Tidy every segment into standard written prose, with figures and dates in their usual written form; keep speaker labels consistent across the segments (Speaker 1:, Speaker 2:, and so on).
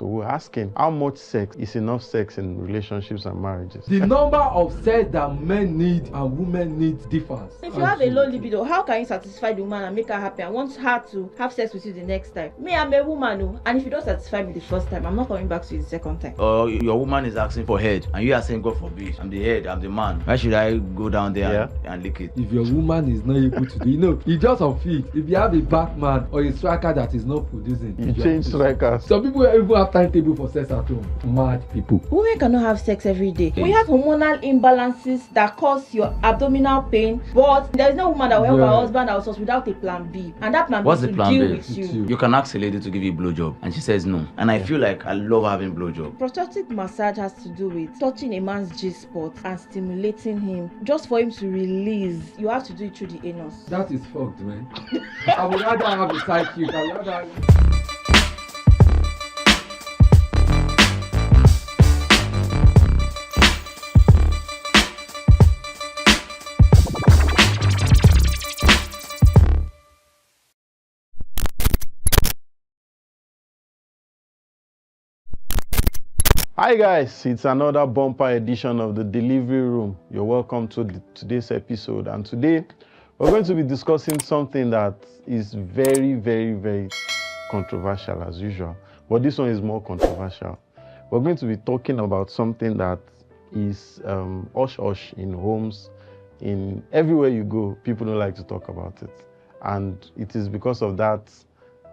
Speaker 1: So we're asking, how much sex is enough sex in relationships and marriages?
Speaker 2: The number of sex that men need and women need differs.
Speaker 3: If you have a low libido, how can you satisfy the woman and make her happy and want her to have sex with you the next time? Me, I'm a woman, and if you don't satisfy me the first time, I'm not coming back to you the second time.
Speaker 4: Or your woman is asking for head and you are saying, God forbid, I'm the head, I'm the man. Why should I go down there and lick it?
Speaker 2: If your woman is not able to do, it's just unfit. If you have a back man or a striker that is not producing,
Speaker 1: you change strikers.
Speaker 2: Some people even have timetable for sex at home. Mad people.
Speaker 3: Women cannot have sex every day. We have hormonal imbalances that cause your abdominal pain, but there is no woman that will help her husband out without a plan B, and that plan
Speaker 4: What's
Speaker 3: B
Speaker 4: the
Speaker 3: to
Speaker 4: plan
Speaker 3: deal
Speaker 4: B?
Speaker 3: with you.
Speaker 4: You can ask a lady to give you a blowjob and she says no, and I feel like I love having blowjob.
Speaker 3: Prostatic massage has to do with touching a man's G-spot and stimulating him just for him to release. You have to do it through the anus.
Speaker 2: That is fucked, man. I would rather have a side chick. I would rather.
Speaker 1: Hi guys, it's another bumper edition of the Delivery Room. You're welcome to today's episode, and today we're going to be discussing something that is very, very, very controversial as usual, but this one is more controversial. We're going to be talking about something that is hush in homes, in everywhere you go. People don't like to talk about it, and it is because of that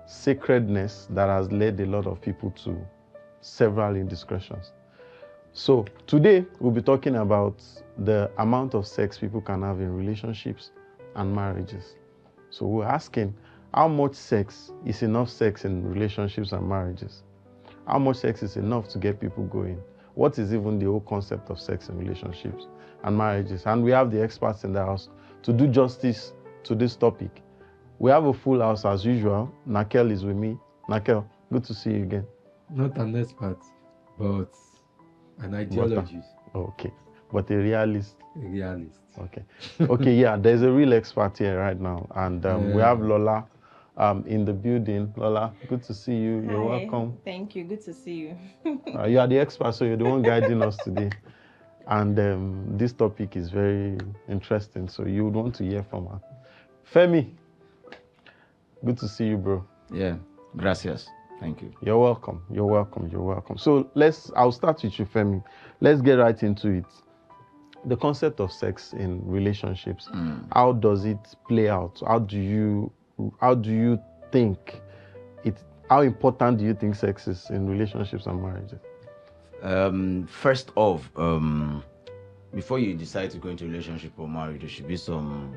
Speaker 1: sacredness that has led a lot of people to several indiscretions. So today we'll be talking about the amount of sex people can have in relationships and marriages. So we're asking, how much sex is enough sex in relationships and marriages? How much sex is enough to get people going? What is even the whole concept of sex in relationships and marriages? And we have the experts in the house to do justice to this topic. We have a full house as usual. Nakel is with me. Nakel, good to see you again.
Speaker 2: Not an expert, but an ideologist.
Speaker 1: Okay, but a realist.
Speaker 2: A realist.
Speaker 1: Okay. Okay, yeah, there's a real expert here right now, and we have Lola in the building. Lola, good to see you. You're welcome.
Speaker 3: Thank you. Good to see you.
Speaker 1: You are the expert, so you're the one guiding us today. And this topic is very interesting, so you would want to hear from her. Femi, good to see you, bro.
Speaker 4: Yeah, gracias. Thank you.
Speaker 1: You're welcome. You're welcome. You're welcome. So I'll start with you, Femi. Let's get right into it. The concept of sex in relationships. How does it play out? How do you think it? How important do you think sex is in relationships and marriages?
Speaker 4: First off, before you decide to go into a relationship or marriage, there should be some,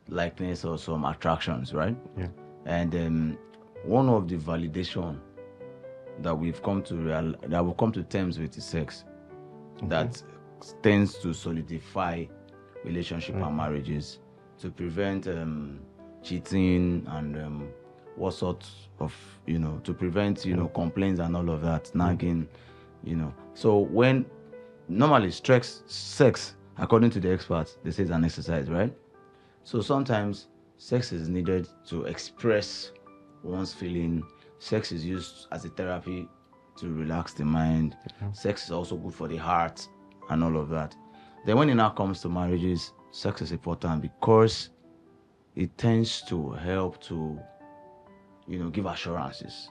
Speaker 4: likeness or some attractions, right?
Speaker 1: Yeah.
Speaker 4: And one of the validation that we've come to terms with is sex. Okay. That tends to solidify relationship and marriages, to prevent cheating and what sorts of, to prevent, complaints and all of that, nagging, So when normally sex, according to the experts, they say it's an exercise, right? So sometimes sex is needed to express one's feeling. Sex is used as a therapy to relax the mind. Sex is also good for the heart and all of that. Then when it now comes to marriages, sex is important because it tends to help to, give assurances.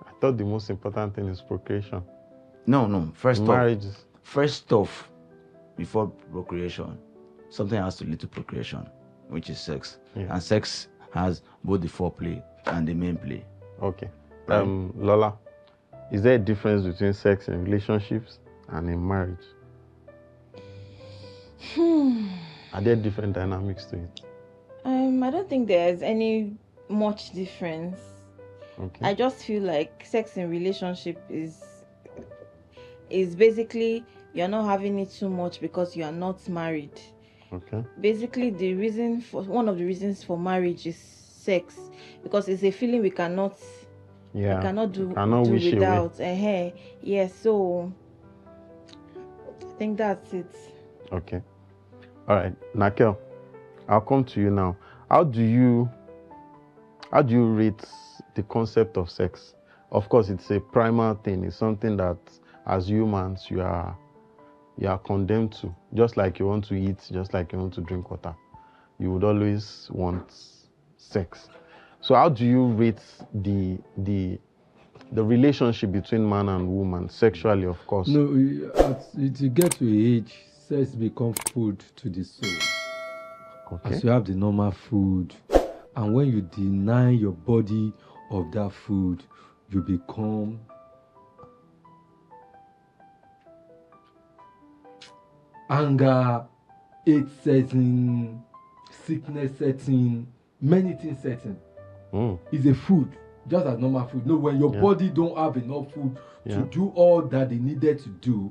Speaker 1: I thought the most important thing is procreation.
Speaker 4: No. First off, before procreation, something has to lead to procreation, which is sex. Yeah. And sex has both the foreplay and the main play.
Speaker 1: Okay. Lola, is there a difference between sex in relationships and in marriage? Are there different dynamics to it?
Speaker 3: I don't think there's any much difference.
Speaker 1: Okay.
Speaker 3: I just feel like sex in relationship is basically you're not having it too much because you are not married.
Speaker 1: Okay.
Speaker 3: Basically, one of the reasons for marriage is sex, because it's a feeling we cannot do without. Yes, so I think that's it.
Speaker 1: Okay. All right, Nakel, I'll come to you now. How do you rate the concept of sex? of course, it's a primal thing. It's something that, as humans, you are condemned to. Just like you want to eat, just like you want to drink water, you would always want sex. So, how do you rate the relationship between man and woman sexually? Of course.
Speaker 2: No, as you get to a age, sex becomes food to the soul.
Speaker 1: Okay.
Speaker 2: As you have the normal food, and when you deny your body of that food, you become anger, hate setting, sickness setting, many things setting. It's a food, just as normal food. No, when your body don't have enough food to do all that they needed to do,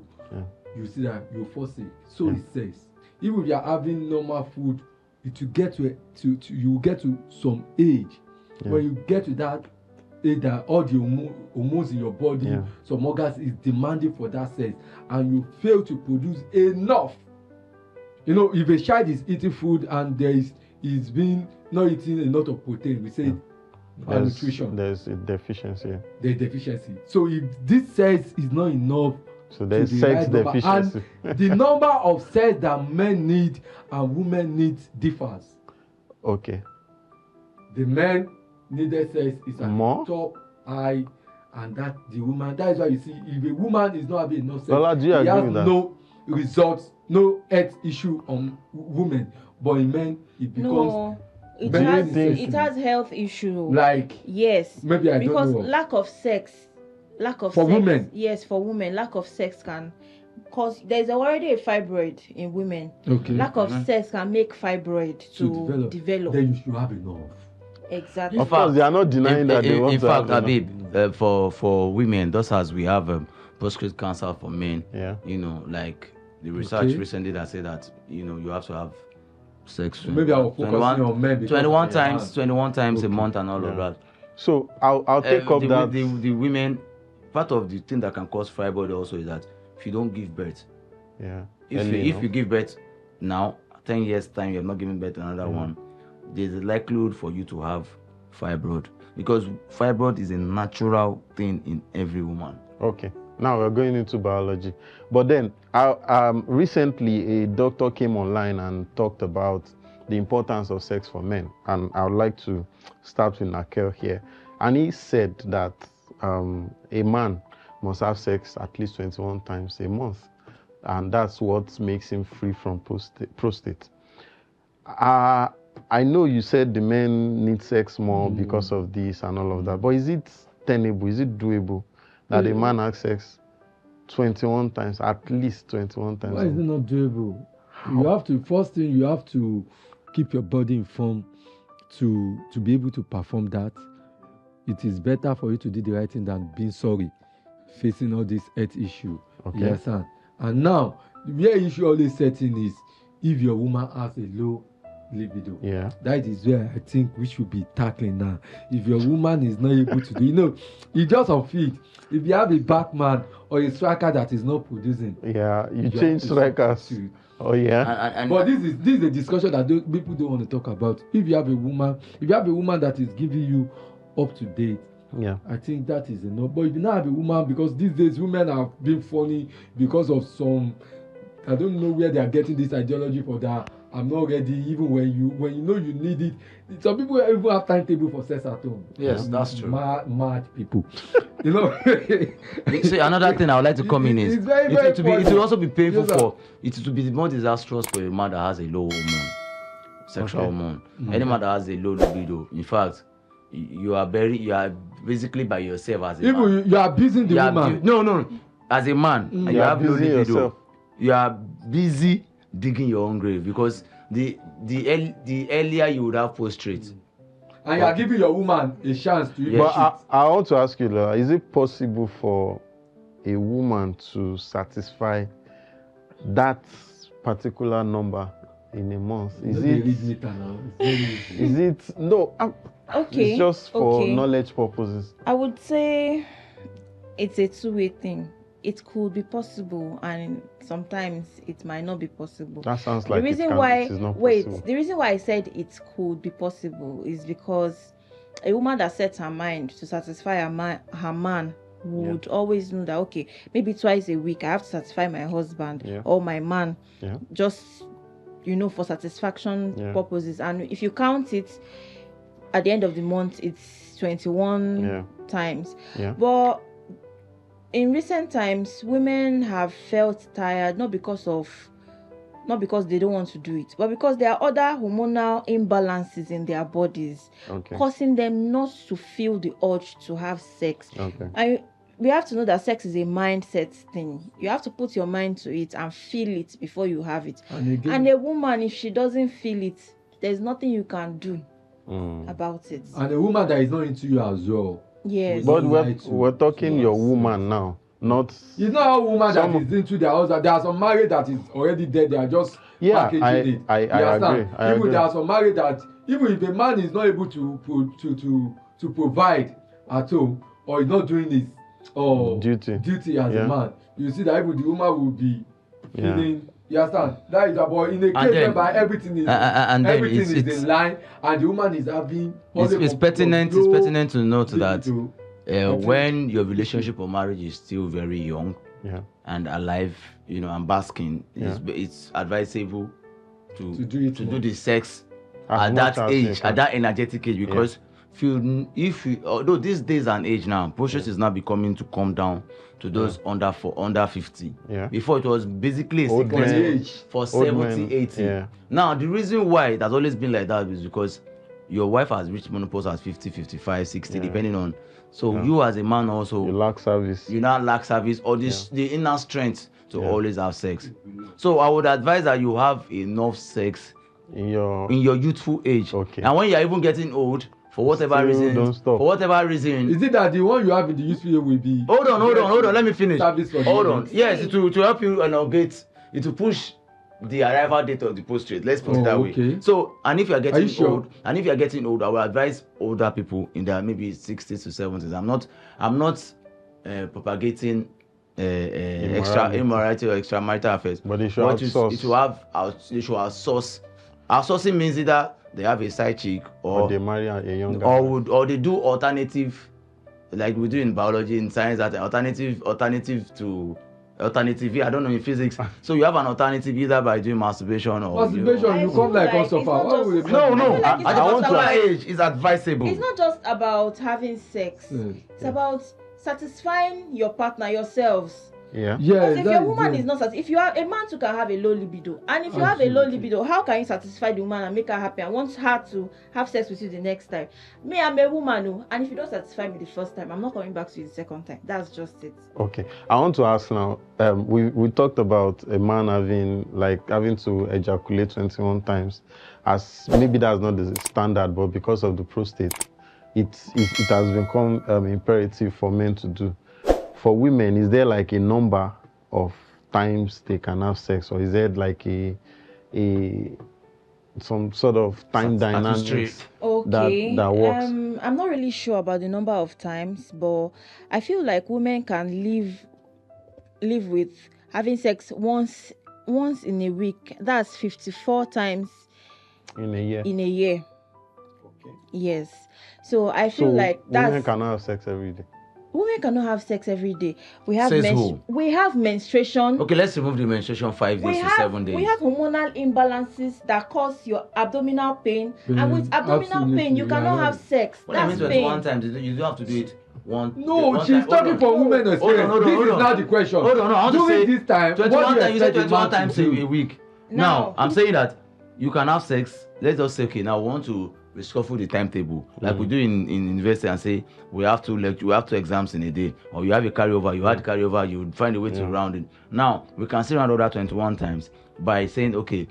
Speaker 2: you see that you fall sick. So it says, even if you are having normal food, it will get to you get to some age. When you get to that age, that all the hormones in your body, some organs is demanding for that sex, and you fail to produce enough. You know, if a child is eating food and is being not eating a lot of protein, we say malnutrition.
Speaker 1: There's a deficiency.
Speaker 2: There's deficiency. So if this sex is not enough,
Speaker 1: so there's sex deficiency.
Speaker 2: And the number of sex that men need and women need differs.
Speaker 1: Okay.
Speaker 2: The men needed sex is at
Speaker 1: more
Speaker 2: the top high, and that the woman. That is why you see, if a woman is not having enough sex,
Speaker 1: do you
Speaker 2: he has
Speaker 1: agree with that?
Speaker 2: no results, no health issue on women. But in men, it becomes
Speaker 3: it has health issue.
Speaker 2: Like
Speaker 3: yes,
Speaker 2: maybe
Speaker 3: because
Speaker 2: don't know.
Speaker 3: lack of sex
Speaker 2: for women.
Speaker 3: Yes, for women, lack of sex can cause. There's already a fibroid in women.
Speaker 2: Okay.
Speaker 3: Lack of sex can make fibroid to develop.
Speaker 2: Then you should have enough.
Speaker 3: Exactly.
Speaker 1: Of course, they are not denying that they want to have enough.
Speaker 4: In fact, for women, just as we have prostate cancer for men, you know, like the research recently that said that, you know, you have to have sex.
Speaker 2: Maybe I will focus on men.
Speaker 4: 21 times a month and all of that.
Speaker 1: So I'll take up that.
Speaker 4: The women, part of the thing that can cause fibroid also is that if you don't give birth, if you give birth now, 10 years time, you have not given birth to another one, there's a likelihood for you to have fibroid, because fibroid is a natural thing in every woman.
Speaker 1: Okay. Now we're going into biology. But then, recently a doctor came online and talked about the importance of sex for men. And I would like to start with Nakel here. And he said that a man must have sex at least 21 times a month. And that's what makes him free from prostate. I know you said the men need sex more because of this and all of that. But is it tenable? Is it doable that a man has sex 21 times, at least 21 times?
Speaker 2: Why is it not doable? You have to, first thing, you have to keep your body informed to be able to perform that. It is better for you to do the right thing than being sorry, facing all this health issue.
Speaker 1: Okay.
Speaker 2: You understand? And now, the real issue always setting is if your woman has a low libido. That is where I think we should be tackling now. If your woman is not able to do, you know, it's just unfit. If you have a backman or a striker that is not producing,
Speaker 1: you change strikers. Oh yeah.
Speaker 2: But this is a discussion that people don't want to talk about. If you have a woman that is giving you up to date, I think that is enough. But if you not have a woman, because these days women are being funny because of some, I don't know where they are getting this ideology for that. I'm not ready, even when you know you need it. Some people even have timetable for sex at home.
Speaker 4: Yes, that's true.
Speaker 2: Mad people. You know.
Speaker 4: See, another thing I would like to come in is it will also be painful
Speaker 2: it
Speaker 4: will be more disastrous for a man that has a low hormone, sexual hormone. Any man that has a low libido, in fact, you are basically by yourself as a man.
Speaker 2: You are abusing the woman.
Speaker 4: No. As a man, and you have low libido.
Speaker 1: Yourself.
Speaker 4: You are busy digging your own grave, because the earlier you would have prostrate.
Speaker 2: And you are giving your woman a chance to.
Speaker 1: But I want to ask you, Laura, is it possible for a woman to satisfy that particular number in a month? Is it no?
Speaker 3: Okay.
Speaker 1: It's just for knowledge purposes.
Speaker 3: I would say it's a two-way thing. It could be possible, and sometimes it might not be possible.
Speaker 1: That sounds like
Speaker 3: the reason
Speaker 1: it is not possible.
Speaker 3: The reason why I said it could be possible is because a woman that sets her mind to satisfy her man would always know that, okay, maybe twice a week I have to satisfy my husband or my man, just, for satisfaction purposes. And if you count it at the end of the month, it's 21 times. But in recent times, women have felt tired, not because they don't want to do it, but because there are other hormonal imbalances in their bodies, causing them not to feel the urge to have sex. We have to know that sex is a mindset thing. You have to put your mind to it and feel it before you have it. And a woman, if she doesn't feel it, there's nothing you can do about it.
Speaker 2: And a woman that is not into you as well.
Speaker 3: Yes.
Speaker 1: But we're talking your woman now, not...
Speaker 2: It's not a woman that is into their husband. There are some married that is already dead. They are just packaging it.
Speaker 1: I agree.
Speaker 2: There are some married that, even if a man is not able to provide at home, or is not doing his duty as a man, you see that even the woman will be feeling... You understand? That is about in a case whereby everything is in line, and the woman is having...
Speaker 4: It's pertinent to note that when your relationship or marriage is still very young and alive, and basking, it's advisable to do the sex at that age, at that energetic age, because although these days and age now, process is now becoming to come down to those under 50. Before it was basically a sickness age for 70, 80. Now the reason why it has always been like that is because your wife has reached menopause at 50, 55, 60, depending on. So you as a man also,
Speaker 1: you lack service.
Speaker 4: You now lack service or the inner strength to always have sex. So I would advise that you have enough sex in your youthful age. And when you're even getting old, for whatever reason,
Speaker 2: is it that the one you have in the youthful age will be...
Speaker 4: Hold on, let me finish. Hold on. Yes, to help you it will push the arrival date of the post-trade. Let's put it that way. So, and if you are getting old, I will advise older people in their maybe 60s to 70s. I'm not propagating immorality or extramarital affairs.
Speaker 1: But they should have source.
Speaker 4: They should have source. Outsourcing means either they have a side chick or
Speaker 1: they marry a younger
Speaker 4: or they do alternative, like we do in biology, in science, that alternative. I don't know in physics. So you have an alternative either by doing masturbation or
Speaker 2: you come like us of
Speaker 4: No. I want to age is advisable.
Speaker 3: It's not just about having sex. It's about satisfying your partner, yourselves. Because if your woman is not if you have a man too can have a low libido, and if you have a low libido, how can you satisfy the woman and make her happy and want her to have sex with you the next time? Me, I'm a woman, and if you don't satisfy me the first time, I'm not coming back to you the second time. That's just it.
Speaker 1: Okay, I want to ask now. We talked about a man having to ejaculate 21 times, as maybe that's not the standard, but because of the prostate, it has become imperative for men to do. For women, is there like a number of times they can have sex, or is there like some sort of time dynamics that works?
Speaker 3: I'm not really sure about the number of times, but I feel like women can live with having sex once in a week. That's 54 times
Speaker 1: in a year.
Speaker 3: Okay. Yes. So I feel like
Speaker 1: women cannot have sex every day.
Speaker 3: Women cannot have sex every day. We have menstruation.
Speaker 4: Okay, let's remove the menstruation 5 days to 7 days.
Speaker 3: We have hormonal imbalances that cause your abdominal pain. And with abdominal pain, you cannot have sex.
Speaker 4: That's pain. 21 times, you don't have to do it one.
Speaker 2: No, she's talking for women experience. This is not the question.
Speaker 4: Hold on, I want to say
Speaker 2: this time,
Speaker 4: 21 times, you said 21 times a week. Now, I'm saying that you can have sex. Let's just say, okay, now we want to reshuffle the timetable like we do in university and say we have two exams in a day, or you have a carryover, you find a way to round it. Now we can still round all that 21 times by saying, okay,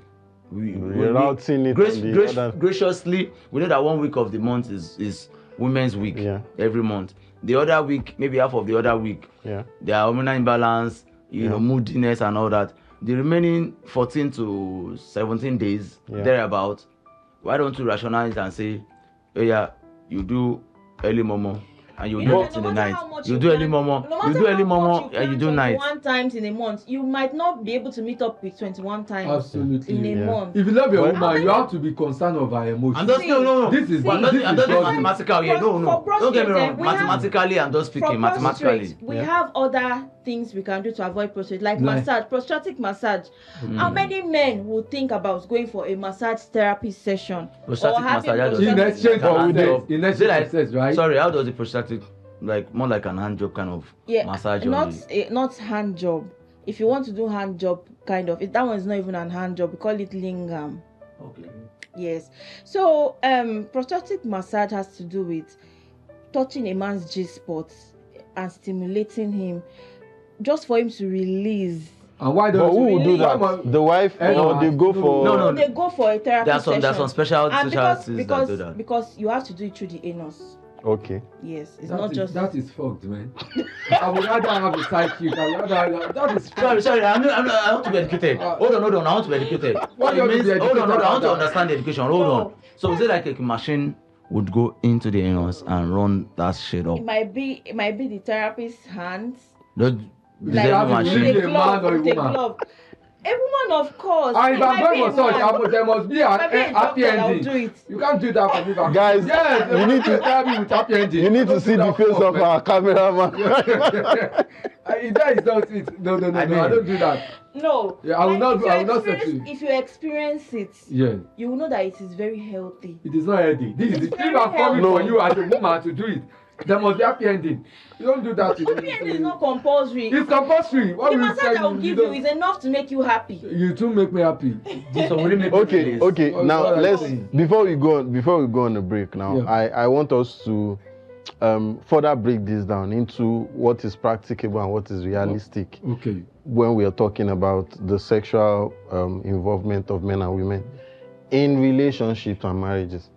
Speaker 4: graciously, we know that 1 week of the month is Women's Week every month. The other week, maybe half of the other week, there are hormonal imbalance, moodiness and all that. The remaining 14 to 17 days, thereabout, why don't you rationalize and say, you do early momo and you do it in the night. You do early momo, and you do night.
Speaker 3: 21 times in a month, you might not be able to meet up with 21 times
Speaker 2: absolutely
Speaker 3: in a month.
Speaker 2: If you love your woman, you have to be concerned of her emotions.
Speaker 4: I'm just no.
Speaker 2: This is
Speaker 4: mathematical here. No. Don't get me wrong. Mathematically, I'm just speaking mathematically.
Speaker 3: We have other things we can do to avoid prostrate, like massage, prostatic massage. How many men will think about going for a massage therapy session
Speaker 4: prostatic massage
Speaker 2: in exchange for sex, right?
Speaker 4: Sorry, how does the prostatic like more like an hand job kind of massage?
Speaker 3: Not hand job. If you want to do hand job kind of, that one is not even an hand job. We call it lingam.
Speaker 4: Okay.
Speaker 3: Yes. So prostatic massage has to do with touching a man's G spot and stimulating him, just for him to release.
Speaker 2: And why don't
Speaker 1: who will do that? The wife, or they go for?
Speaker 3: No, they go for a therapy session.
Speaker 4: There's some special specialties that do that.
Speaker 3: Because you have to do it through the anus.
Speaker 1: Okay.
Speaker 3: Yes, it's not just
Speaker 2: that is fucked, man. I would rather have a sidekick. That is fucked.
Speaker 4: Sorry. I want to be educated. Hold on. I want to be educated.
Speaker 2: What do you mean?
Speaker 4: Hold on. I want to understand the education. Hold on. So is it like a machine would go into the anus and run that shit up?
Speaker 3: It might be the therapist's hands.
Speaker 4: The
Speaker 2: glove.
Speaker 3: A woman, of course.
Speaker 2: And if I'm going for such, there must be an happy ending. You can't do that for me.
Speaker 1: Guys,
Speaker 2: yes,
Speaker 1: you need to
Speaker 2: tell me with happy ending.
Speaker 1: You need to see the face of our cameraman.
Speaker 2: That is not it. No, I don't do that.
Speaker 3: No.
Speaker 2: Yeah, I will not set you.
Speaker 3: If you experience it, you will know that it is very healthy.
Speaker 2: It is not healthy. This is the thing I'm coming for you as a woman to do it. There must be happy ending. You don't do that.
Speaker 3: Happy ending is not compulsory.
Speaker 2: It's compulsory.
Speaker 3: The massage I will give you is enough to make you happy.
Speaker 2: You too make me happy.
Speaker 1: Okay. Now let's before we go on a break. Now I want us to further break this down into what is practicable and what is realistic.
Speaker 2: Okay.
Speaker 1: When we are talking about the sexual involvement of men and women in relationships and marriages.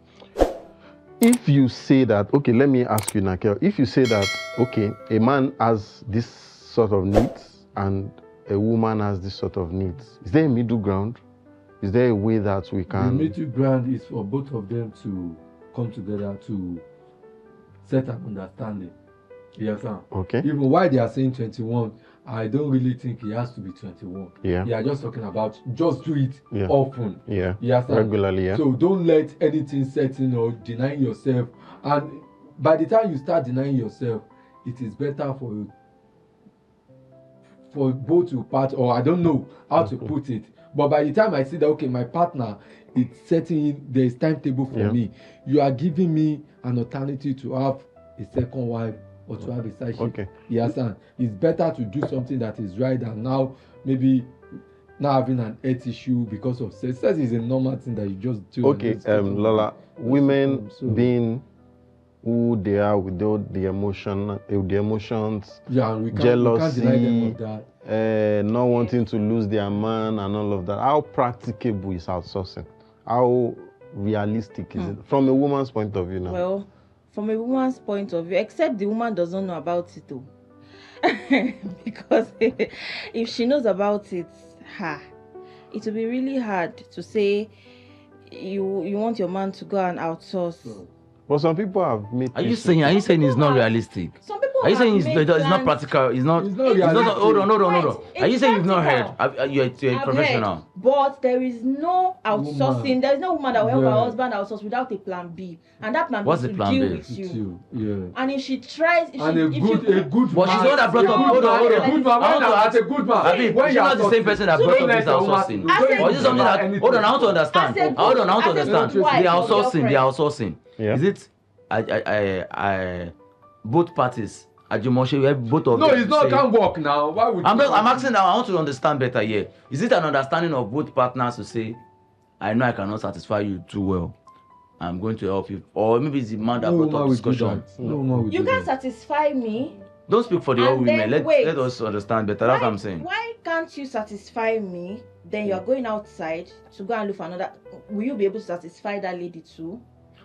Speaker 1: If you say that, okay, let me ask you, Nakel, if you say that, okay, a man has this sort of needs and a woman has this sort of needs, is there a middle ground? Is there a way that we can...
Speaker 2: The middle ground is for both of them to come together to set an understanding. Yes, sir.
Speaker 1: Okay.
Speaker 2: Even while they are saying 21, I don't really think he has to be 21.
Speaker 1: Yeah.
Speaker 2: They are just talking about just do it often.
Speaker 1: Yeah.
Speaker 2: Yes, sir.
Speaker 1: Regularly, yeah.
Speaker 2: So don't let anything set in or denying yourself. And by the time you start denying yourself, it is better for both to part, or I don't know how to put it. But by the time I see that, okay, my partner is setting in, there is timetable for me. You are giving me an alternative to have a second wife or to have a side chick.
Speaker 1: Okay.
Speaker 2: Yes, and it's better to do something that is right than now maybe now having an health issue because of sex. Sex is a normal thing that you just do.
Speaker 1: Okay, Lola, women being who they are without the emotions,
Speaker 2: we can't
Speaker 1: jealousy,
Speaker 2: deny them of that.
Speaker 1: Not wanting to lose their man and all of that. How practicable is outsourcing? How realistic is it from a woman's point of view now?
Speaker 3: Well, from a woman's point of view, except the woman doesn't know about it though. Because if she knows about it, it will be really hard to say you want your man to go and outsource.
Speaker 1: But some people have made.
Speaker 4: Are you saying it's not realistic?
Speaker 3: Some people
Speaker 4: are you saying it's not practical? It's not hold on. Are you saying you've not heard? You're a professional.
Speaker 3: Heard, but there is no outsourcing. There is no woman that will help her husband outsource without a plan B, and that plan B is to deal with you. Yeah. And if she tries,
Speaker 2: a good
Speaker 4: but she's the one that brought up. Hold on.
Speaker 2: A good man. As a good man.
Speaker 4: She's not the same person that brought up this outsourcing. Or is it something that? Hold on. I want to understand. Hold on. I want to understand. The outsourcing.
Speaker 1: Yeah.
Speaker 4: Is it I both parties Ajumoshe, both of them?
Speaker 2: No, it's not can't work now. Why would
Speaker 4: I'm asking now, I want to understand better here. Is it an understanding of both partners to say, I know I cannot satisfy you too well, I'm going to help you? Or maybe it's the man that brought up discussion.
Speaker 3: You can't satisfy me.
Speaker 4: Don't speak for the old women. Let us understand better. That's what I'm saying.
Speaker 3: Why can't you satisfy me? Then you're going outside to go and look for another. Will you be able to satisfy that lady too?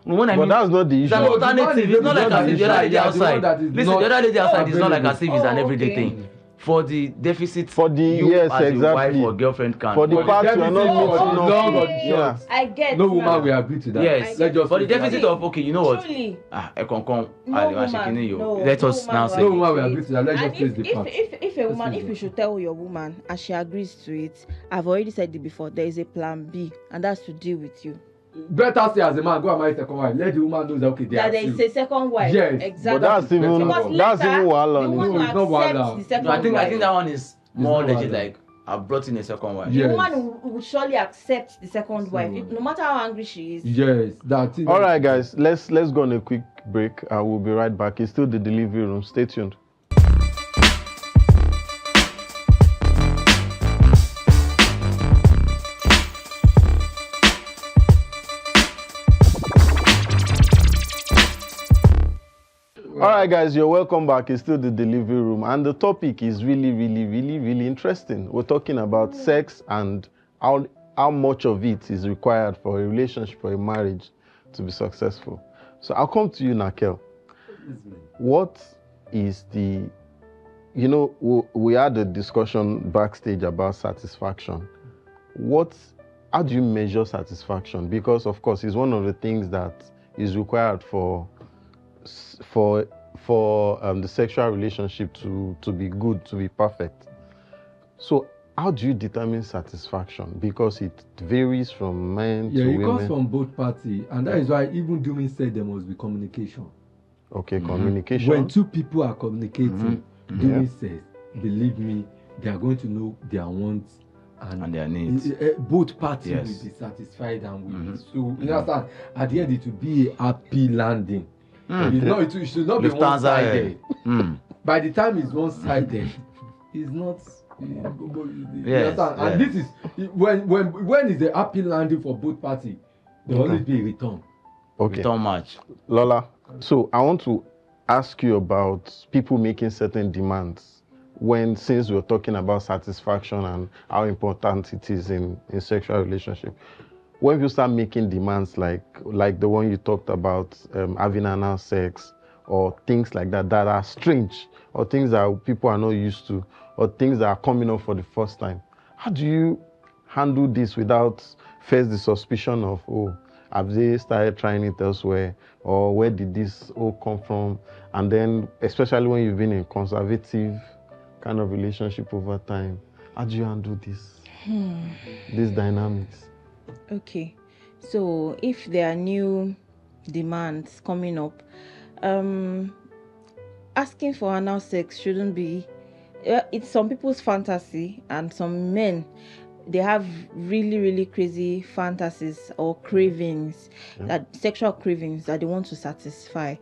Speaker 1: But that's not the issue.
Speaker 4: It's an alternative. It's not like as if the other lady outside. Listen, the other lady outside is not like as if it's an everyday thing. for the deficit,
Speaker 1: for the
Speaker 4: you
Speaker 1: yes,
Speaker 4: as
Speaker 1: exactly.
Speaker 4: a wife or girlfriend can.
Speaker 1: For the part you are not meeting
Speaker 2: long
Speaker 1: up.
Speaker 2: or the
Speaker 1: Yeah.
Speaker 2: short.
Speaker 3: I get.
Speaker 2: No woman
Speaker 3: now.
Speaker 2: will agree to that.
Speaker 4: Yes.
Speaker 2: Let's just
Speaker 4: For the
Speaker 2: say that.
Speaker 4: deficit of okay, you know what?
Speaker 3: Truly.
Speaker 4: No
Speaker 3: No woman, no,
Speaker 4: Let us
Speaker 3: no
Speaker 4: now
Speaker 3: woman
Speaker 4: say.
Speaker 2: No woman will agree to that. Let's
Speaker 3: And
Speaker 2: just face the fact.
Speaker 3: if a
Speaker 2: Let's
Speaker 3: woman,
Speaker 2: face
Speaker 3: if
Speaker 2: it.
Speaker 3: you should tell your woman and she agrees to it, I've already said it before, there is a plan B, and that's to deal with you.
Speaker 2: Better say as a man, go and marry second wife. Let the woman know that okay, they
Speaker 3: That
Speaker 2: are
Speaker 3: there is
Speaker 2: two.
Speaker 3: a second wife.
Speaker 2: Yes,
Speaker 3: Exactly.
Speaker 1: But that's even
Speaker 3: Because
Speaker 1: that's
Speaker 3: later,
Speaker 1: even
Speaker 3: the
Speaker 1: wahala.
Speaker 3: woman
Speaker 2: No,
Speaker 3: will
Speaker 2: it's not
Speaker 3: accept
Speaker 2: wahala.
Speaker 3: the second
Speaker 4: No, I think
Speaker 3: wife.
Speaker 4: that one is more
Speaker 2: not
Speaker 4: legit.
Speaker 2: valid.
Speaker 4: Like I've brought in a second wife.
Speaker 2: Yeah.
Speaker 3: The
Speaker 2: Yes.
Speaker 3: woman will surely accept the second
Speaker 2: So,
Speaker 3: wife, no matter how angry she is.
Speaker 2: Yes, that's it.
Speaker 1: All right, guys, let's go on a quick break. I will be right back. It's still the delivery room. Stay tuned. All right, guys, you're welcome back. It's still the delivery room, and the topic is really, really, really, really interesting. We're talking about sex and how much of it is required for a relationship or a marriage to be successful. So I'll come to you, Nakel. What is the, we had a discussion backstage about satisfaction. How do you measure satisfaction? Because of course, it's one of the things that is required for the sexual relationship to be good, to be perfect. So how do you determine satisfaction? Because it varies from men to women.
Speaker 2: Yeah, it comes from both parties, and that is why even during sex there must be communication.
Speaker 1: Okay, communication.
Speaker 2: When two people are communicating during sex, believe me, they are going to know their wants
Speaker 4: and their needs.
Speaker 2: Both parties will be satisfied and will be so. You understand? At the end, it will be a happy landing. It should not be one-sided. By the time it's one-sided, it's not. And this is when is the happy landing for both parties? There will always be a return.
Speaker 1: Okay.
Speaker 4: Return match.
Speaker 1: Lola, so I want to ask you about people making certain demands. Since we're talking about satisfaction and how important it is in sexual relationship. When you start making demands like the one you talked about, having anal sex or things like that are strange, or things that people are not used to, or things that are coming up for the first time, how do you handle this without first the suspicion of, have they started trying it elsewhere, or where did this all come from? And then, especially when you've been in conservative kind of relationship over time, how do you handle this? These dynamics?
Speaker 3: Okay, so if there are new demands coming up, asking for anal sex shouldn't be. It's some people's fantasy, and some men, they have really, really crazy fantasies or cravings, sexual cravings that they want to satisfy,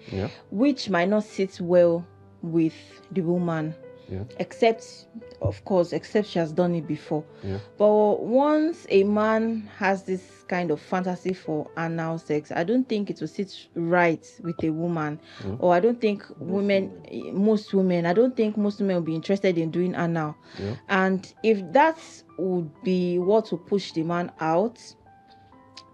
Speaker 3: which might not sit well with the woman. Except she has done it before. But once a man has this kind of fantasy for anal sex, I don't think it will sit right with a woman. Or I don't think most women will be interested in doing anal. And if that would be what will push the man out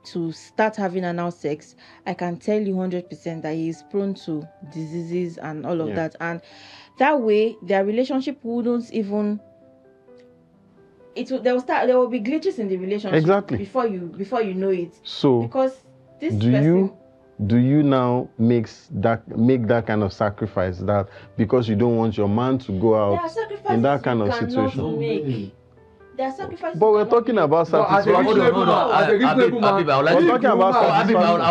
Speaker 3: to start having anal sex, I can tell you 100% that he is prone to diseases and all of that. And that way, their relationship wouldn't even. There will be glitches in the relationship.
Speaker 1: Exactly.
Speaker 3: Before you know it. So because this
Speaker 1: do you now make that kind of sacrifice, that because you don't want your man to go out in that kind of situation?
Speaker 3: There are sacrifices.
Speaker 1: But we're talking about satisfaction.
Speaker 4: Hold on. Habib, I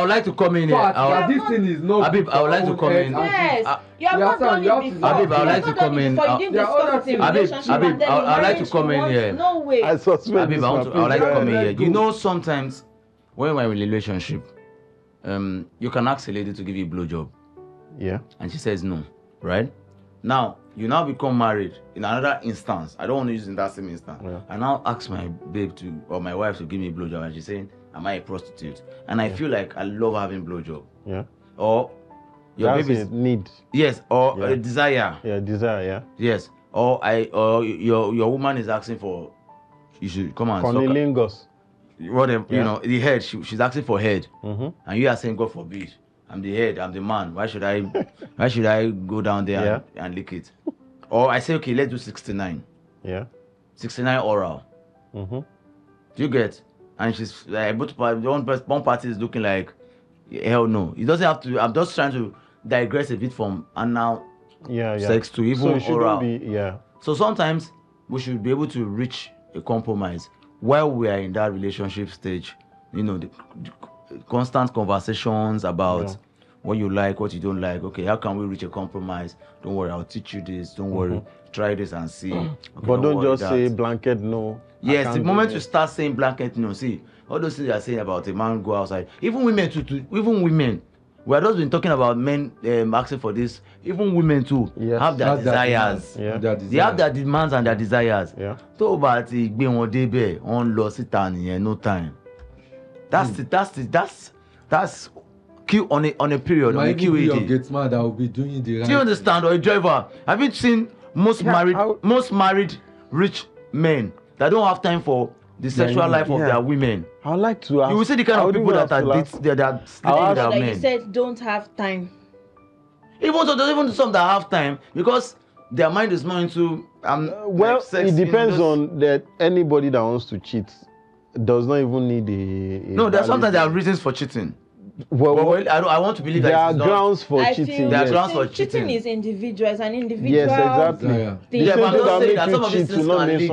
Speaker 4: would like to come in here.
Speaker 2: This thing is not.
Speaker 4: Habib, I would like to come in.
Speaker 3: Yes, you have not done it before.
Speaker 4: Habib, I would like to come in.
Speaker 3: You didn't discuss it in relationship.
Speaker 4: Habib, I would like to come in here.
Speaker 3: No way.
Speaker 1: I suspect.
Speaker 4: Habib, I would like to come in here. You know, sometimes when we're in a relationship, you can ask a lady to give you a blowjob.
Speaker 1: Yeah.
Speaker 4: And she says no, right? Now, you now become married in another instance. I don't want to use in that same instance. I now ask my babe or my wife to give me a blowjob, and she's saying, am I a prostitute? And I feel like I love having blowjob.
Speaker 1: Yeah.
Speaker 4: Or your baby's
Speaker 1: need.
Speaker 4: Yes, or a desire.
Speaker 1: Yeah, desire, yeah.
Speaker 4: Yes. Or your woman is asking for, you should come and
Speaker 1: Cunnilingus.
Speaker 4: Whatever, the head, she's asking for head. And you are saying, God forbid, I'm the head, I'm the man. Why should I go down there and lick it? Or I say, okay, let's do 69.
Speaker 1: Yeah.
Speaker 4: 69 oral.
Speaker 1: Mm-hmm.
Speaker 4: Do you get? And she's able to, one party is looking like, hell no. It doesn't have to, I'm just trying to digress a bit from anal sex to even oral. So sometimes we should be able to reach a compromise while we are in that relationship stage. You know, the constant conversations about what you like, what you don't like. Okay, how can we reach a compromise? Don't worry, I'll teach you this. Don't worry, try this and see. Okay,
Speaker 1: but don't just say blanket no.
Speaker 4: Yes, the moment you start saying blanket no, see, all those things you are saying about a man go outside. Even women too, even women. We have just been talking about men asking for this. Even women too have their desires. They have their demands and their desires. So but on loss it no time. That's queue on a period.
Speaker 2: Might be your gate man that will be doing the right.
Speaker 4: Do you understand? Or a driver? Have you seen most married rich men that don't have time for the sexual life of their women?
Speaker 1: I'd like to ask.
Speaker 4: You will see the kind of people that are sleeping with their men.
Speaker 3: You said don't have time.
Speaker 4: Even some that have time, because their mind is more into
Speaker 1: well, like sex, it depends on that. Anybody that wants to cheat does not even need a
Speaker 4: no, there's sometimes there are reasons for cheating. Well, I want to believe
Speaker 1: there
Speaker 4: that
Speaker 1: are grounds for cheating.
Speaker 4: There are grounds for cheating.
Speaker 3: Cheating is individual. It's an individual.
Speaker 1: Yes, exactly.
Speaker 3: Thing.
Speaker 4: Yeah, but I'm not saying that some of
Speaker 1: these
Speaker 4: these things can lead
Speaker 1: to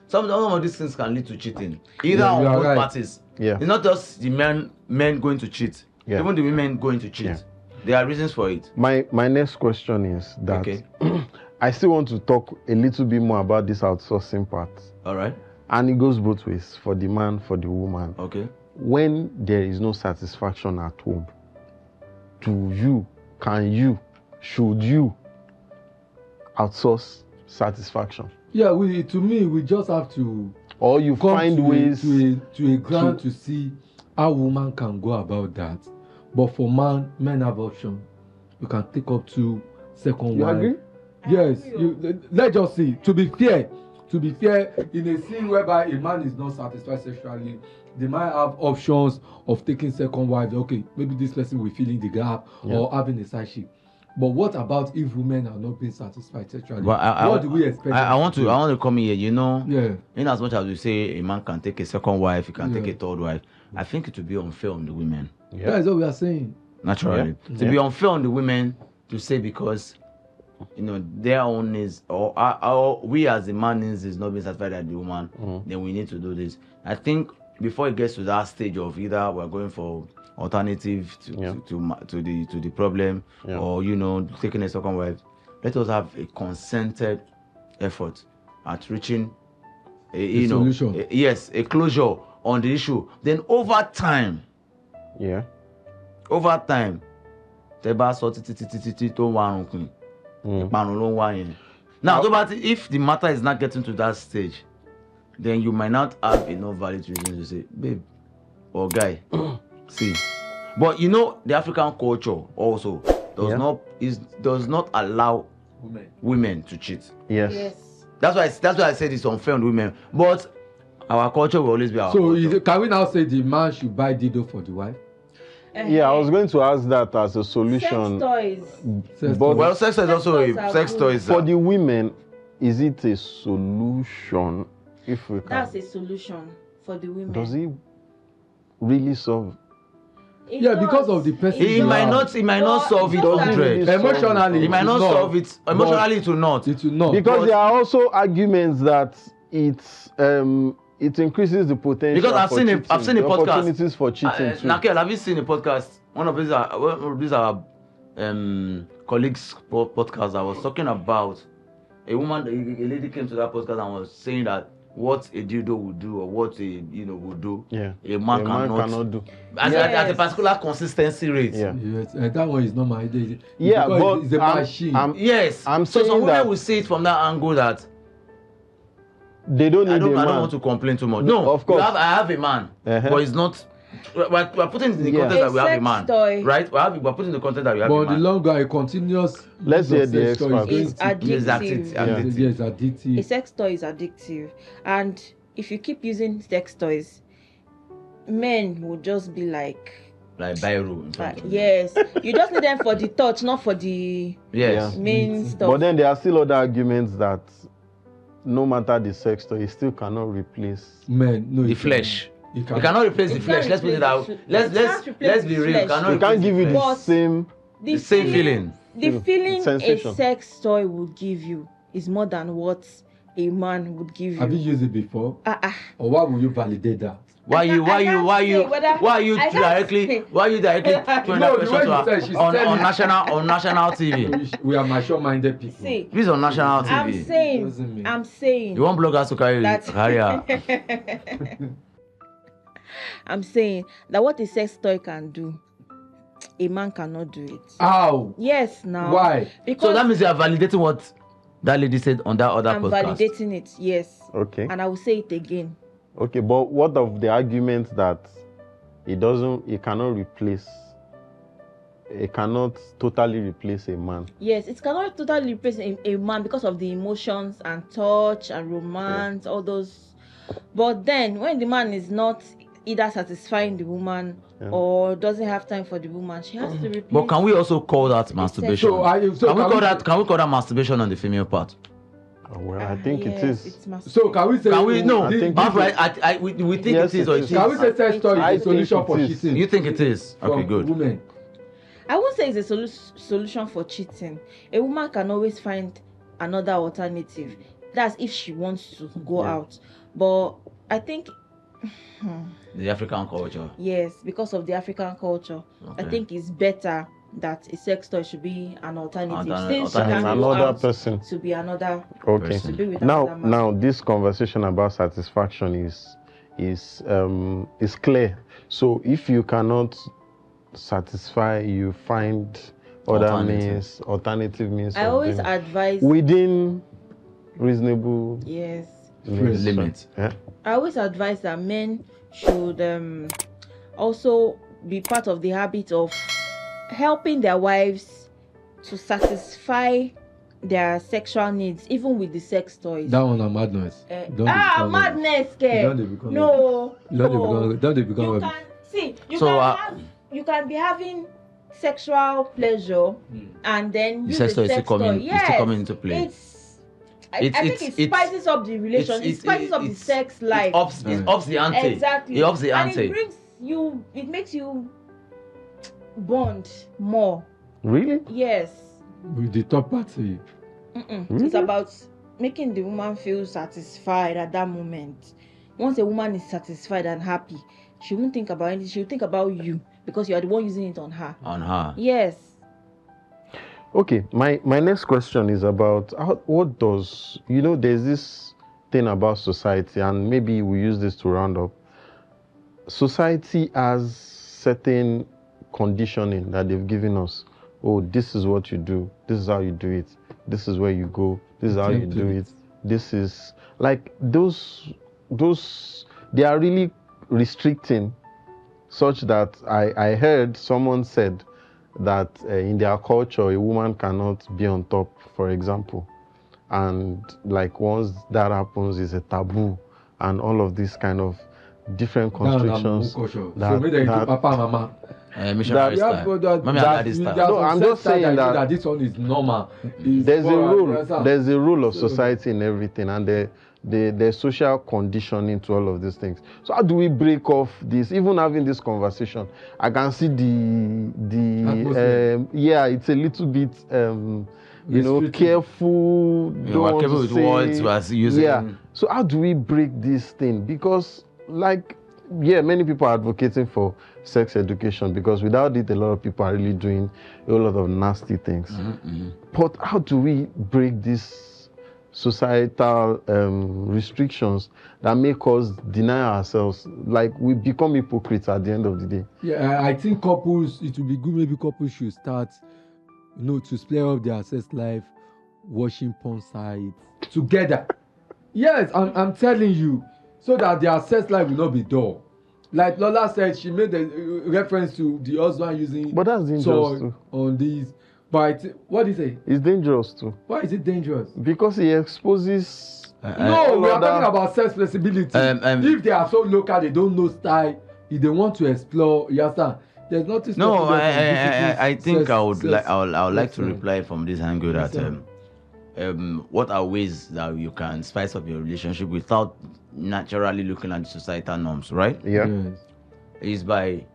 Speaker 4: some of these things can lead to cheating. Either on both parties.
Speaker 1: Yeah.
Speaker 4: It's not just the men going to cheat.
Speaker 1: Yeah.
Speaker 4: Even the women going to cheat. Yeah. There are reasons for it.
Speaker 1: My next question is that I still want to talk a little bit more about this outsourcing part.
Speaker 4: All right.
Speaker 1: And it goes both ways, for the man, for the woman.
Speaker 4: Okay.
Speaker 1: When there is no satisfaction at home, should you outsource satisfaction?
Speaker 2: Yeah, we just have to.
Speaker 1: Or you find ways
Speaker 2: to a ground to see how woman can go about that. But for men have option. You can take up to second wife.
Speaker 1: Agree?
Speaker 2: Yes. Let's just see. To be fair, in a scene whereby a man is not satisfied sexually, they might have options of taking second wife. Okay, maybe this person will fill in the gap or having a side chick. But what about if women are not being satisfied sexually? What do we expect?
Speaker 4: I want to come here. You know, in as much as we say a man can take a second wife, he can take a third wife. I think it would be unfair on the women.
Speaker 2: Yeah. That's what we are saying.
Speaker 4: Naturally, to be unfair on the women to say because their own is or we as the man is not being satisfied by the woman, then we need to do this. I think before it gets to that stage of either we're going for alternative to the problem or taking a second wife, let us have a concerted effort at reaching a solution. A closure on the issue. Then over time, teba so titi to warun now, if the matter is not getting to that stage, then you might not have enough valid reasons to say, babe or guy, see. But the African culture also does not allow women to cheat.
Speaker 1: Yes.
Speaker 4: That's why I said it's unfair on women. But our culture will always be our culture.
Speaker 2: Can we now say the man should buy dildo for the wife?
Speaker 1: Yeah, I was going to ask that as a solution.
Speaker 3: Sex toys.
Speaker 4: Well, sex toys also sex toys.
Speaker 1: For the women, is it a solution? If we can.
Speaker 3: That's a solution for the women.
Speaker 1: Does it really solve?
Speaker 2: Because of the person.
Speaker 4: It might not solve it 100.
Speaker 2: Emotionally,
Speaker 4: it might not solve it. Emotionally, it will not.
Speaker 2: It will not.
Speaker 1: Because there are also arguments that it increases the potential.
Speaker 4: Because I've seen a podcast.
Speaker 1: Opportunities for cheating too.
Speaker 4: Nakel, have you seen a podcast? One of these are colleagues' podcast. I was talking about a lady came to that podcast and was saying that what a dildo would do or what a would do, a man cannot do at a particular consistency rate.
Speaker 2: Yes, that one is not my idea.
Speaker 1: But
Speaker 2: it's a machine.
Speaker 1: I'm
Speaker 4: so
Speaker 1: saying
Speaker 4: some women will see it from that angle that
Speaker 1: they don't need
Speaker 4: I don't want to complain too much. No, of course. I have a man, but it's not. We're putting in the context that we have a man, right? We're putting in the context that we have a man.
Speaker 2: But the longer a continuous,
Speaker 1: let's hear the expert.
Speaker 3: It's addictive.
Speaker 2: Yes, addictive.
Speaker 3: A sex toy is addictive, and if you keep using sex toys, men will just be like,
Speaker 4: like biro in front of you.
Speaker 3: Yes, you just need them for the touch, not for the main stuff.
Speaker 1: But then there are still other arguments that no matter the sex toy, it still cannot replace
Speaker 4: the flesh. You cannot replace the flesh. Let's put it out. Let's be real.
Speaker 1: It can't give you the same
Speaker 4: feeling.
Speaker 3: The feeling a sex toy would give you is more than what a man would give you.
Speaker 2: Have you used it before? Or why would you validate that?
Speaker 4: Why you directly throwing that question on national TV?
Speaker 2: We are mature-minded people.
Speaker 3: See,
Speaker 4: this is on national TV.
Speaker 3: I'm saying.
Speaker 4: You want bloggers to carry out?
Speaker 3: I'm saying that what a sex toy can do, a man cannot do it.
Speaker 2: How?
Speaker 3: Yes, now.
Speaker 2: Why?
Speaker 3: Because
Speaker 4: so that means you are validating what that lady said on that other podcast.
Speaker 3: I'm validating it, yes.
Speaker 1: Okay.
Speaker 3: And I will say it again.
Speaker 1: Okay, but what of the argument that it cannot totally replace a man?
Speaker 3: Yes, it cannot totally replace a man because of the emotions and touch and romance, all those. But then when the man is not either satisfying the woman or doesn't have time for the woman, she has to replace.
Speaker 4: But can we also call that masturbation? Can we call that masturbation on the female part?
Speaker 1: Well, I think it is.
Speaker 2: So can we say?
Speaker 4: No, we think it is. Or it is.
Speaker 2: Can we say sex toy is a solution for cheating?
Speaker 4: You think it is? Okay, good.
Speaker 2: Women.
Speaker 3: I won't say it's a solution for cheating. A woman can always find another alternative. That's if she wants to go out. But I think
Speaker 4: the African culture.
Speaker 3: Yes, because of the African culture, I think it's better that a sex toy should be an alternative. Since she can
Speaker 1: another person
Speaker 3: to be another.
Speaker 1: Okay.
Speaker 3: To be with
Speaker 1: now this conversation about satisfaction is clear. So if you cannot satisfy, you find other means, alternative means.
Speaker 3: I always advise
Speaker 1: within reasonable
Speaker 4: limits.
Speaker 1: Yeah.
Speaker 3: I always advise that men should also be part of the habit of helping their wives to satisfy their sexual needs, even with the sex toys.
Speaker 2: That one is madness.
Speaker 3: Madness, no.
Speaker 2: Don't they become
Speaker 3: you can be having sexual pleasure and then use the sex toy.
Speaker 4: It's still coming into play.
Speaker 3: I think it spices up the relation. It spices up the sex life.
Speaker 4: It ups the ante.
Speaker 3: Exactly.
Speaker 4: It ups the ante.
Speaker 3: And it makes you bond more.
Speaker 1: Really?
Speaker 3: Yes.
Speaker 2: With the top party.
Speaker 1: Really?
Speaker 3: It's about making the woman feel satisfied at that moment. Once a woman is satisfied and happy, she won't think about anything. She'll think about you because you are the one using it on her.
Speaker 4: On her.
Speaker 3: Yes.
Speaker 1: Okay, my next question is about what does, there's this thing about society, and maybe we use this to round up. Society has certain conditioning that they've given us. Oh, this is what you do. This is how you do it. This is where you go. This is how you do it. This is like those they are really restricting, such that I heard someone said that in their culture a woman cannot be on top, for example, and like once that happens is a taboo, and all of these kind of different constrictions.
Speaker 2: Papa, mama.
Speaker 4: Missionary style.
Speaker 1: No, I'm just saying that
Speaker 2: this one is normal.
Speaker 1: There's a rule of society in everything, and there's social conditioning to all of these things. So how do we break off this? Even having this conversation, I can see it's a little bit careful.
Speaker 4: Careful with words was using.
Speaker 1: Yeah. So how do we break this thing? Because many people are advocating for sex education, because without it, a lot of people are really doing a lot of nasty things. But how do we break these societal restrictions that make us deny ourselves? Like, we become hypocrites at the end of the day.
Speaker 2: Yeah, I think couples, it would be good, maybe couples should start, to split up their sex life, watching porn sites together. Yes, I'm telling you, so that their sex life will not be dull. Like Lola said, she made a reference to the husband using toy on these. But what is it?
Speaker 1: It's dangerous too.
Speaker 2: Why is it dangerous?
Speaker 1: Because it exposes.
Speaker 2: No, we are talking about sex flexibility. If they are so local, they don't know style. If they want to explore, you understand? There's nothing.
Speaker 4: No, I think I would like to reply from this angle that what are ways that you can spice up your relationship without naturally looking at the societal norms, right?
Speaker 1: Yeah.
Speaker 2: Yes.
Speaker 4: Is by,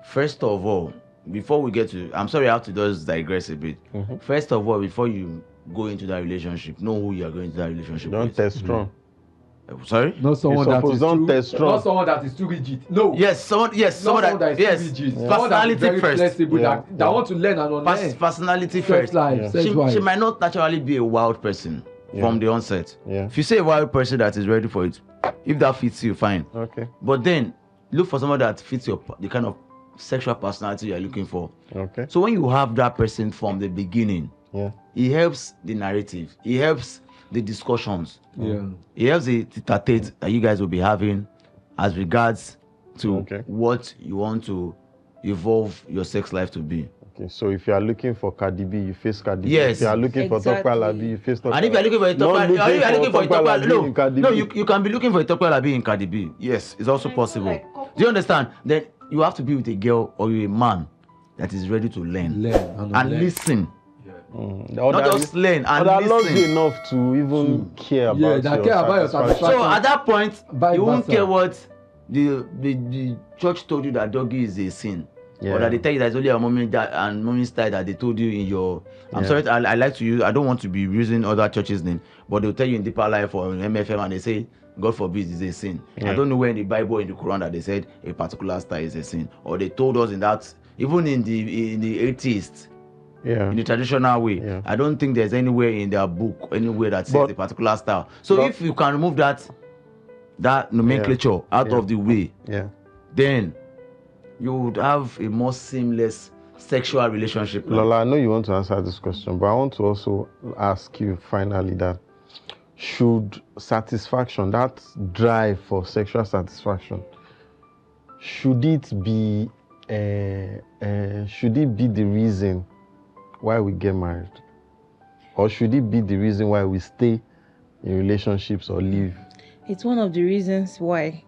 Speaker 4: first of all, before we get to, I'm sorry I have to just digress a bit.
Speaker 1: Mm-hmm.
Speaker 4: First of all, before you go into that relationship, know who you are going into that relationship
Speaker 1: Don't
Speaker 4: with.
Speaker 1: test strong.
Speaker 4: Sorry?
Speaker 2: Not someone that is
Speaker 1: don't
Speaker 2: too,
Speaker 1: test strong.
Speaker 2: not someone that is too rigid. No.
Speaker 4: Yes, someone that
Speaker 2: is too rigid.
Speaker 4: Yeah.
Speaker 2: Someone that is
Speaker 4: Personality
Speaker 2: very
Speaker 4: first.
Speaker 2: flexible,
Speaker 1: Yeah.
Speaker 2: that want to learn and unlearn.
Speaker 4: Personality
Speaker 2: Sex
Speaker 4: first.
Speaker 2: life, sex
Speaker 4: She
Speaker 2: life.
Speaker 4: might not naturally be a wild person from the onset.
Speaker 1: Yeah.
Speaker 4: If you say a wild person that is ready for it, if that fits you, fine.
Speaker 1: Okay.
Speaker 4: But then look for someone that fits the kind of sexual personality you are looking for.
Speaker 1: Okay.
Speaker 4: So when you have that person from the beginning,
Speaker 1: Yeah.
Speaker 4: it helps the narrative. It helps the discussions.
Speaker 2: Yeah.
Speaker 4: It helps the tete-a-tete that you guys will be having as regards to what you want to evolve your sex life to be.
Speaker 1: Okay, so if you are looking for Cardi B, you face Cardi B.
Speaker 4: Yes.
Speaker 1: If you are looking for Tope Alabi, you face Tope.
Speaker 4: And if you are looking for a Tope Alabi,
Speaker 1: no,
Speaker 4: you can be looking for a Tope Alabi in Cardi B. Yes, it's also possible. Do you understand? Then you have to be with a girl or a man that is ready to learn and listen. Not just learn and
Speaker 1: listen. Loves you
Speaker 4: listen.
Speaker 1: enough to even care about
Speaker 2: your satisfaction.
Speaker 4: So at that point, you won't
Speaker 2: versa.
Speaker 4: care what the church told you that doggy is a sin.
Speaker 1: Yeah.
Speaker 4: Or that they tell you that it's only a moment and moment style that they told you in your. I'm sorry, I like to use. I don't want to be using other churches' name, but they'll tell you in Deeper Life or in MFM and they say, God forbid, it's a sin. I don't know where in the Bible, in the Quran, that they said a particular style is a sin, or they told us in that, even in the atheist, in the traditional way.
Speaker 1: Yeah.
Speaker 4: I don't think there's anywhere in their book anywhere that says a particular style. So if you can remove that nomenclature out of the way, then you would have a more seamless sexual relationship.
Speaker 1: Lola, I know you want to answer this question, but I want to also ask you finally that should satisfaction, that drive for sexual satisfaction, should it be the reason why we get married, or should it be the reason why we stay in relationships or live?
Speaker 3: It's one of the reasons why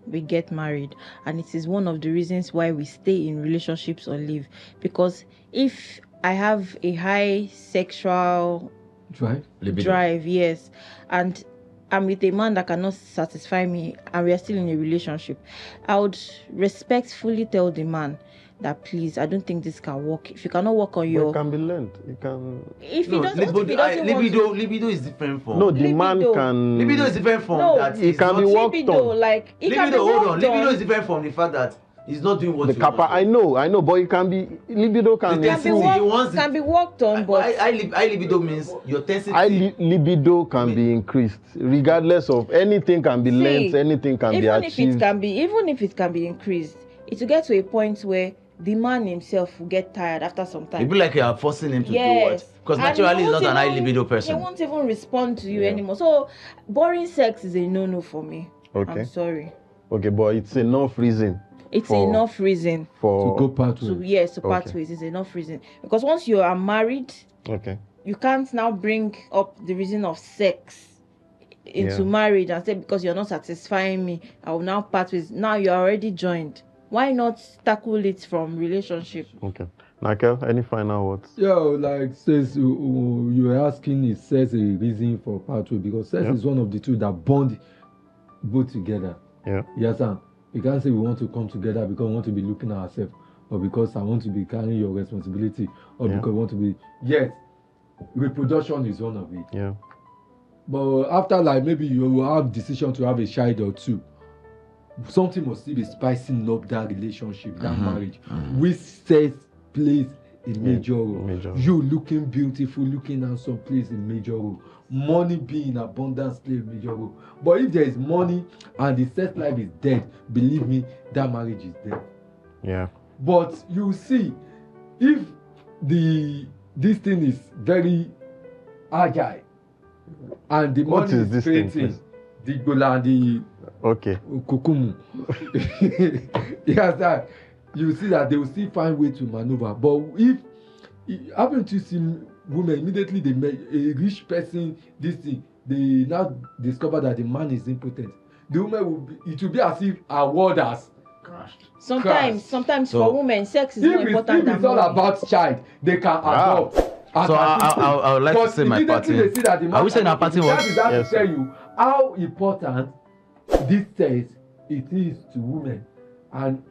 Speaker 3: we get married, and it is one of the reasons why we stay in relationships or live. Because if I have a high sexual drive, yes, and I'm with a man that cannot satisfy me and we are still in a relationship, I would respectfully tell the man that, please, I don't think this can work. If you cannot work on your...
Speaker 1: It can be learned. It can...
Speaker 3: If he doesn't
Speaker 4: libido is different from...
Speaker 1: No, the man can...
Speaker 4: Libido is different from that.
Speaker 1: It can be worked on.
Speaker 3: Like, it can be worked on.
Speaker 4: Libido is different from the fact that he's not doing what
Speaker 1: the kappa. I know, but it can be... Libido can
Speaker 3: be worked on, but...
Speaker 4: High libido means your tendency...
Speaker 1: High libido can be increased. Regardless of... Anything can be learned, anything can be achieved.
Speaker 3: Even if it can be increased, it will get to a point where the man himself will get tired after some time.
Speaker 4: It'd be like you are forcing him to do what? Because naturally he's not an high libido person.
Speaker 3: He won't even respond to you anymore. So boring sex is a no-no for me.
Speaker 1: Okay.
Speaker 3: I'm sorry.
Speaker 1: Okay, but it's enough reason.
Speaker 3: Enough reason
Speaker 1: for
Speaker 2: to go part ways.
Speaker 3: To part ways is enough reason. Because once you are married, you can't now bring up the reason of sex into marriage and say, because you're not satisfying me, I will now part ways. Now you're already joined. Why not tackle it from relationship?
Speaker 1: Okay. Nakel, any final words?
Speaker 2: Like says you were asking, it says a reason for part way, because sex is one of the two that bond both together.
Speaker 1: Yeah.
Speaker 2: Yes, and you can't say we want to come together because we want to be looking at ourselves, or because I want to be carrying your responsibility, or because we want to be. Yes, reproduction is one of it.
Speaker 1: Yeah.
Speaker 2: But after, like, maybe you will have decision to have a child or two, something must still be spicing up that relationship, that marriage. Which sex plays a major role. You looking beautiful, looking handsome plays a major role. Money being in abundance plays a major role. But if there is money and the sex life is dead, believe me, that marriage is dead.
Speaker 1: Yeah.
Speaker 2: But you see, if this thing is very agile and the money is creating the gola and the kukumu, yes, that you see that they will still find way to maneuver. But if haven't you seen women immediately they make a rich person this thing, they now discover that the man is impotent, the woman will be, it will be as if her warders
Speaker 3: Sometimes for women, sex is more important than
Speaker 2: it's all about child, they can adopt.
Speaker 4: So I would like to say my parting. Are we saying our parting was?
Speaker 2: That to tell you how important this says it is to women and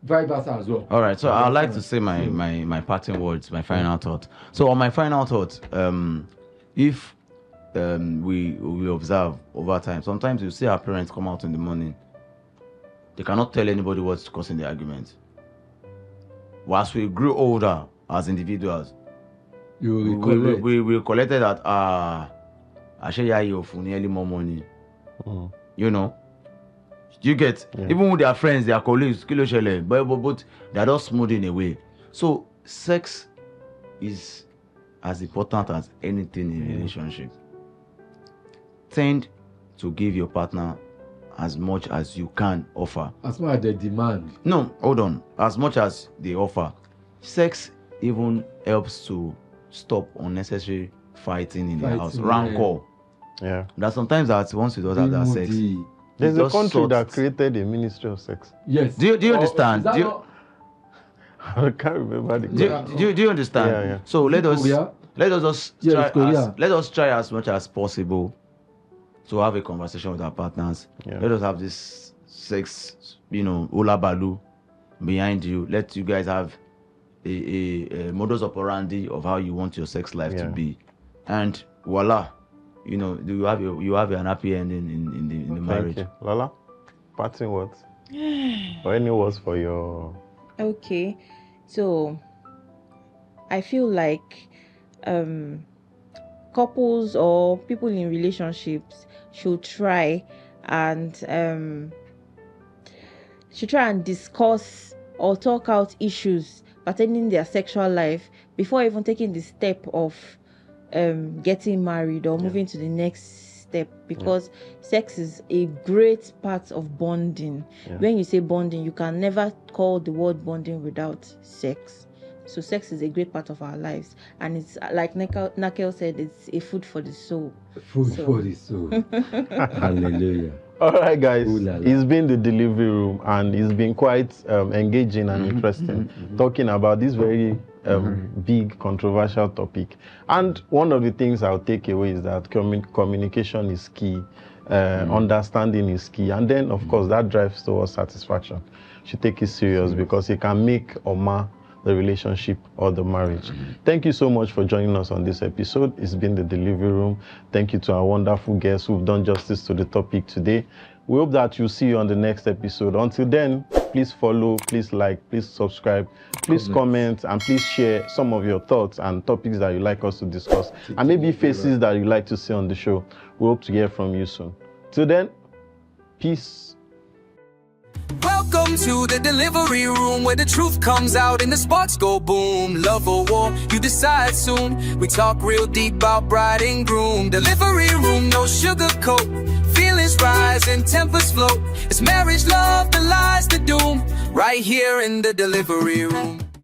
Speaker 2: vice versa as well.
Speaker 4: All right, so I'd like to say my parting words, my final thought. So on my final thought, if we observe over time, sometimes you see our parents come out in the morning, they cannot tell anybody what's causing the argument. Whilst we grew older as individuals, we collected that I share you for nearly more money. You know, you get even with their friends, their colleagues, but they're just smoothing away. So sex is as important as anything in a relationship. Tend to give your partner as much as you can offer.
Speaker 2: As much as they demand.
Speaker 4: No, hold on. As much as they offer. Sex even helps to stop unnecessary fighting in the house. Rancor.
Speaker 1: Yeah.
Speaker 4: That sometimes that once you don't have that sex.
Speaker 1: There's a country that created a ministry of sex.
Speaker 2: Yes.
Speaker 4: Do you understand?
Speaker 1: I can't remember the
Speaker 4: do you understand?
Speaker 1: Yeah.
Speaker 4: So let us try as much as possible to have a conversation with our partners. Let us have this sex, ula balu behind you. Let you guys have a modus operandi of how you want your sex life to be, and voila, you have an happy ending in the marriage.
Speaker 1: Thank you. Lala, parting words or any words for your?
Speaker 3: Okay, so I feel like couples or people in relationships should try and discuss or talk out issues pertaining their sexual life before even taking the step of getting married or moving to the next step, because sex is a great part of bonding. When you say bonding, you can never call the word bonding without sex. So sex is a great part of our lives, and it's like Nakel said, it's a food for the soul.
Speaker 2: For the soul. Hallelujah.
Speaker 1: All right, guys. It's been the delivery room, and it's been quite engaging and interesting talking about this very big controversial topic. And one of the things I'll take away is that communication is key, understanding is key, and then of course that drives towards satisfaction. You should take it serious because it can make or mar the relationship or the marriage. Thank you so much for joining us on this episode. It's been the delivery room. Thank you to our wonderful guests who've done justice to the topic today. We hope that you'll see you on the next episode. Until then, please follow, please like, please subscribe, please comment, and please share some of your thoughts and topics that you'd like us to discuss, and maybe faces that you'd like to see on the show. We hope to hear from you soon. Till then, peace.
Speaker 5: Welcome to the delivery room, where the truth comes out and the sparks go boom. Love or war, you decide soon. We talk real deep about bride and groom. Delivery room, no sugarcoat. Feelings rise and tempers float. It's marriage, love, the lies, the doom. Right here in the delivery room.